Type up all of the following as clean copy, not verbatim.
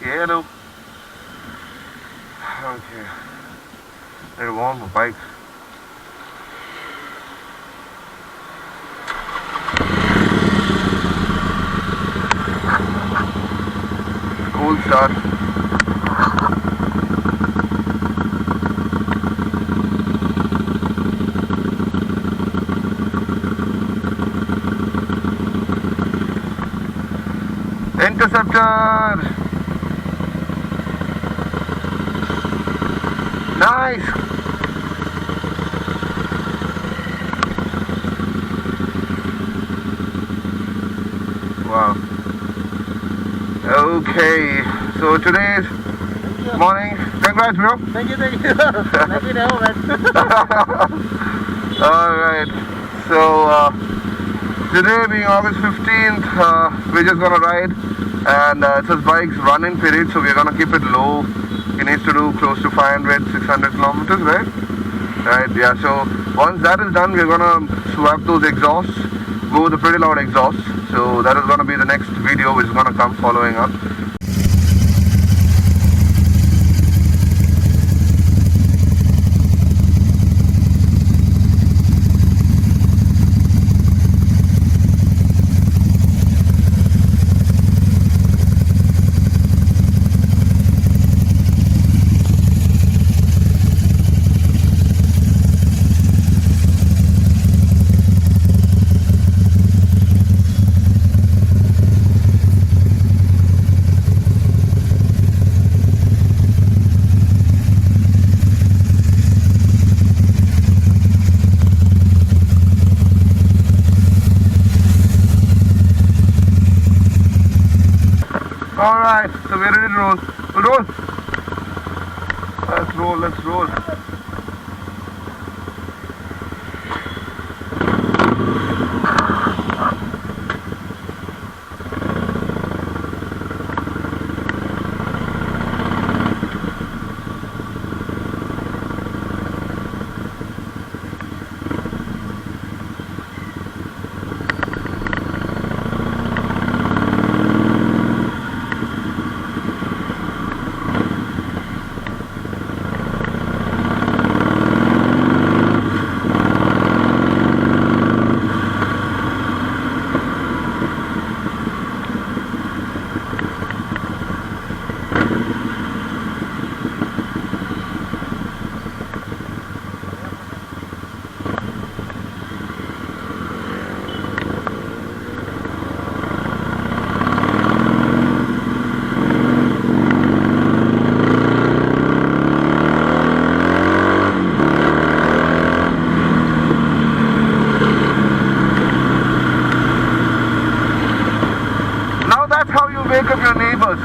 Hello. Okay. They're warm bike. Cool start. Interceptor. Nice. Wow. Okay. So today's morning. Congrats, bro. Thank you. Let me know, man. Alright. So today being August 15th, we're just gonna ride, and it says bike's running period, so we're gonna keep it low. He needs to do close to 500, 600 kilometers, right? Right, yeah. So once that is done, we're gonna swap those exhausts, go with the pretty loud exhausts. So that is gonna be the next video which is gonna come following up. Alright, so we're ready to roll. We'll roll. Let's roll. That's how you wake up your neighbors.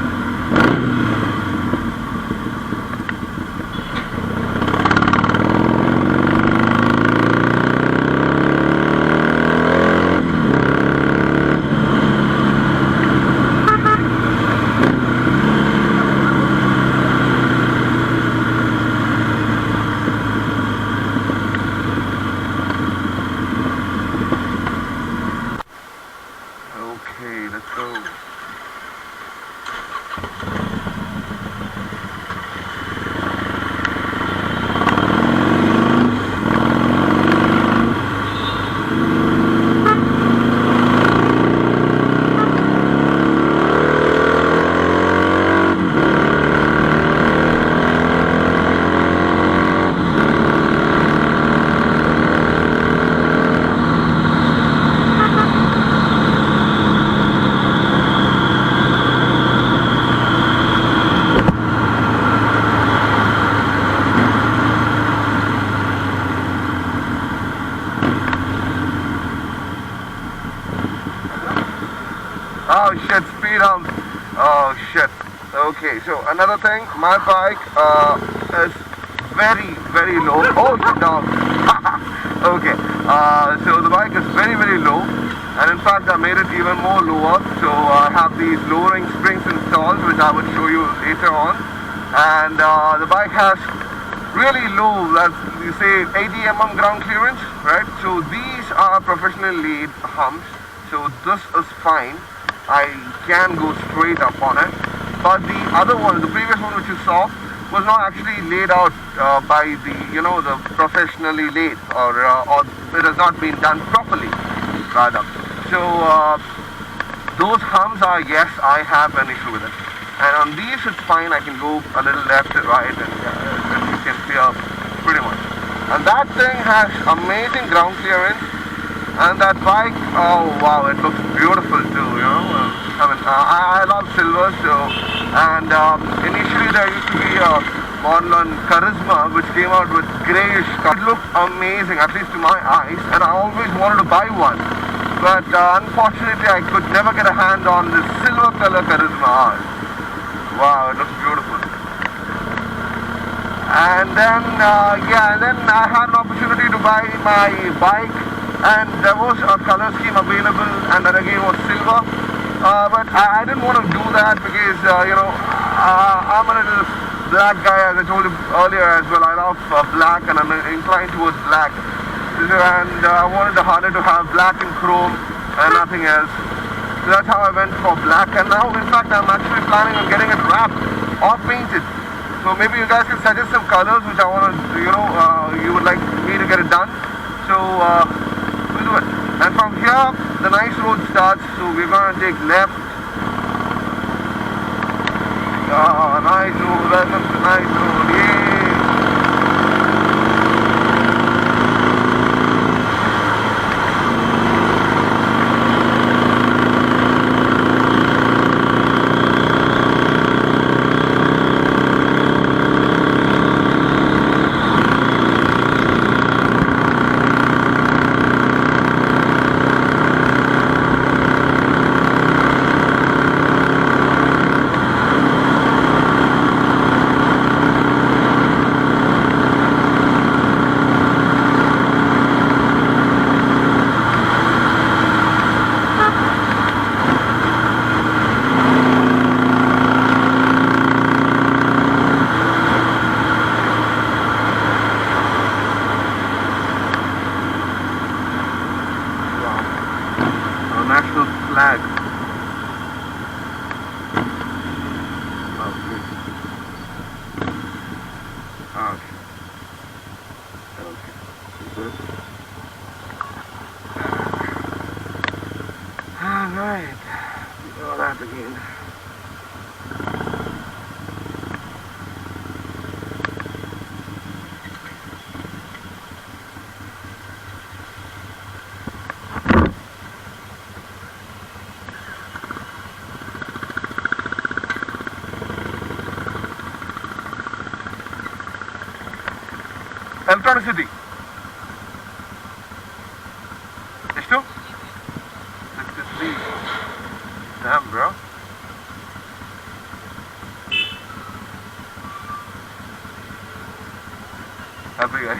Okay, let's go. Oh shit, speed hump. Oh shit. Okay, so another thing, my bike is very low. Oh, dog. Okay, so the bike is very low, and in fact I made it even more lower. So I have these lowering springs installed, which I would show you later on. And the bike has really low, as you say, 80 mm ground clearance, right? So these are professionally laid humps, so this is fine. I can go straight up on it. but the other one, the previous one which you saw, was not actually laid out by the, the professionally laid, or it has not been done properly, rather. So those humps are, yes, I have an issue with it. And on these it's fine, I can go a little left and right, and you can clear pretty much. And that thing has amazing ground clearance, and that bike, oh wow, it looks beautiful too, I love silver, so, and initially there used to be a model on Charisma which came out with greyish color. It looked amazing, at least to my eyes, and I always wanted to buy one, but unfortunately I could never get a hand on this silver color Charisma. Wow, it looks beautiful. And then, and then I had an opportunity to buy my bike, and there was a color scheme available, and that again was silver. But I didn't want to do that because, I'm a little black guy, as I told you earlier as well. I love black, and I'm inclined towards black. And I wanted the Harley to have black and chrome and nothing else. So that's how I went for black, and now in fact I'm actually planning on getting it wrapped or painted. So maybe you guys can suggest some colors which I want to, you would like me to get it done. So we'll do it. And from here the nice road starts, so we're going to take left. Nice road, welcome to nice road, yay! National flag. Okay. Good. Alright. All that again. Electricity. ಎಷ್ಟು? 63. Damn, bro. Happy guy.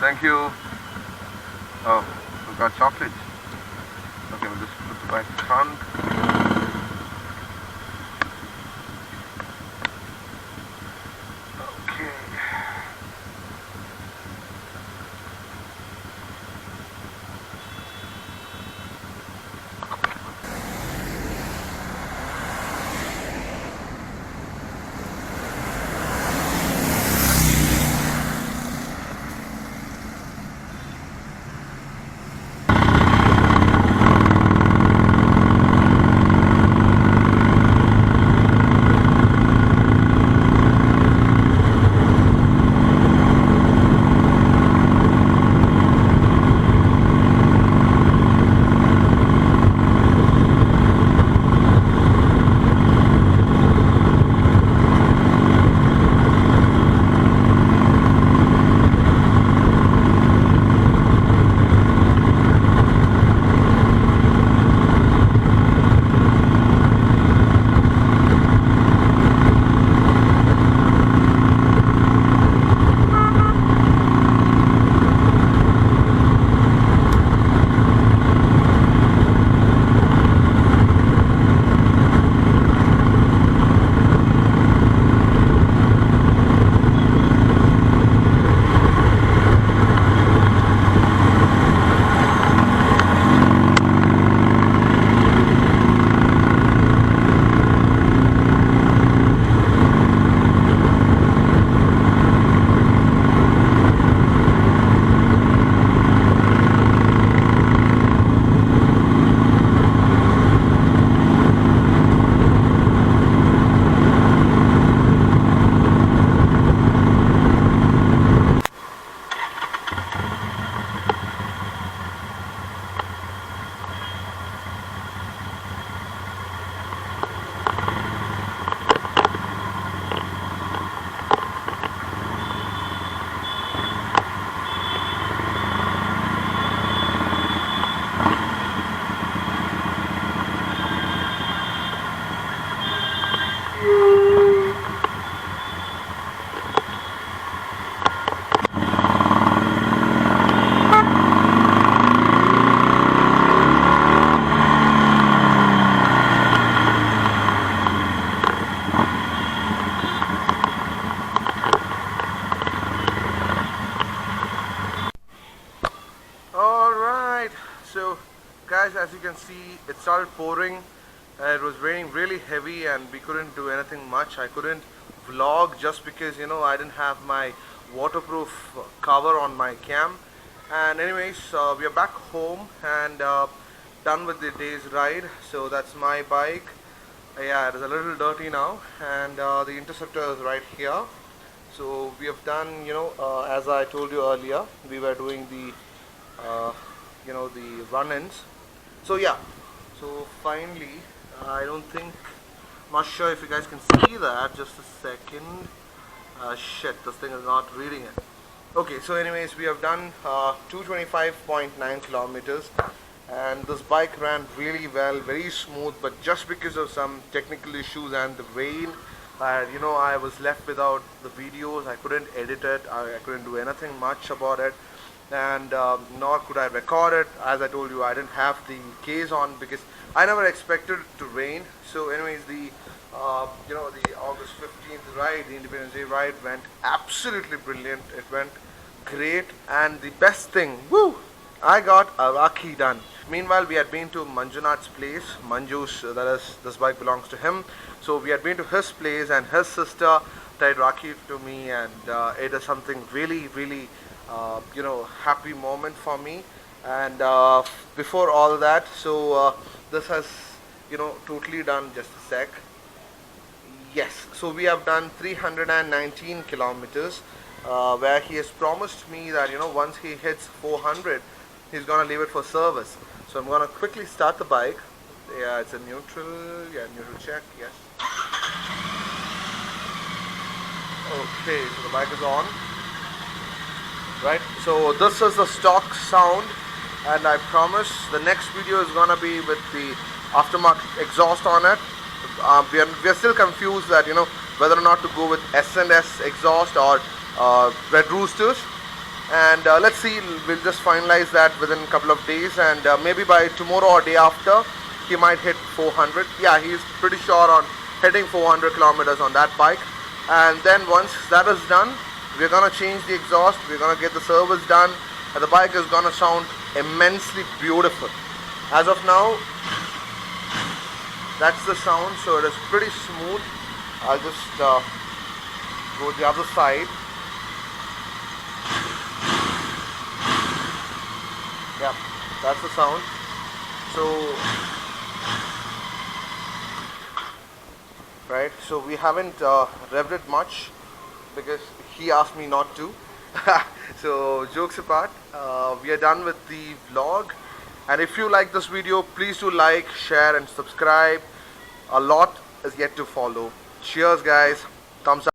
Thank you. Oh, we got chocolate. Okay, we'll just put the back front. guys, as you can see, it started pouring. It was raining really heavy and we couldn't do anything much. I couldn't vlog just because, you know, I didn't have my waterproof cover on my cam. And anyways, we are back home and done with the day's ride. So that's my bike. Yeah, it is a little dirty now, and the interceptor is right here. So we have done, you know, as I told you earlier, we were doing the you know, the run-ins. So yeah, so finally, I don't think, not sure if you guys can see that. Just a second. Shit, this thing is not reading it. Okay, so anyways, we have done 225.9 kilometers, and this bike ran really well, very smooth. But just because of some technical issues and the rain, you know, I was left without the videos. I couldn't edit it. I couldn't do anything much about it, and nor could I record it. As I told you, I didn't have the case on because I never expected it to rain. So anyways, the you know, the August 15th ride, the Independence Day ride, went absolutely brilliant. It went great, and the best thing, woo, I got a Rakhi done. Meanwhile, we had been to Manjunath's place. Manju's, that is, this bike belongs to him. So we had been to his place, and his sister tied Rakhi to me, and it is something really, really, you know, happy moment for me. And before all that, so this has, you know, totally done. Just a sec. Yes, so we have done 319 kilometers, where he has promised me that, you know, once he hits 400, he's gonna leave it for service. So I'm gonna quickly start the bike. Yeah, it's a neutral. Yeah, neutral check. Yes. Okay, so the bike is on. Right. So this is the stock sound, and I promise the next video is gonna be with the aftermarket exhaust on it. We are still confused that, you know, whether or not to go with S&S exhaust or Red Roosters, and let's see. We'll just finalize that within a couple of days, and maybe by tomorrow or day after he might hit 400. Yeah, he's pretty sure on hitting 400 kilometers on that bike. And then once that is done, we're gonna change the exhaust, we're gonna get the service done, and the bike is gonna sound immensely beautiful. As of now, that's the sound, so it is pretty smooth. I'll just go the other side. Yeah, that's the sound. So, right, so we haven't revved it much because he asked me not to. So jokes apart, we are done with the vlog. And if you like this video, please do like, share and subscribe. A lot is yet to follow. Cheers guys, thumbs up.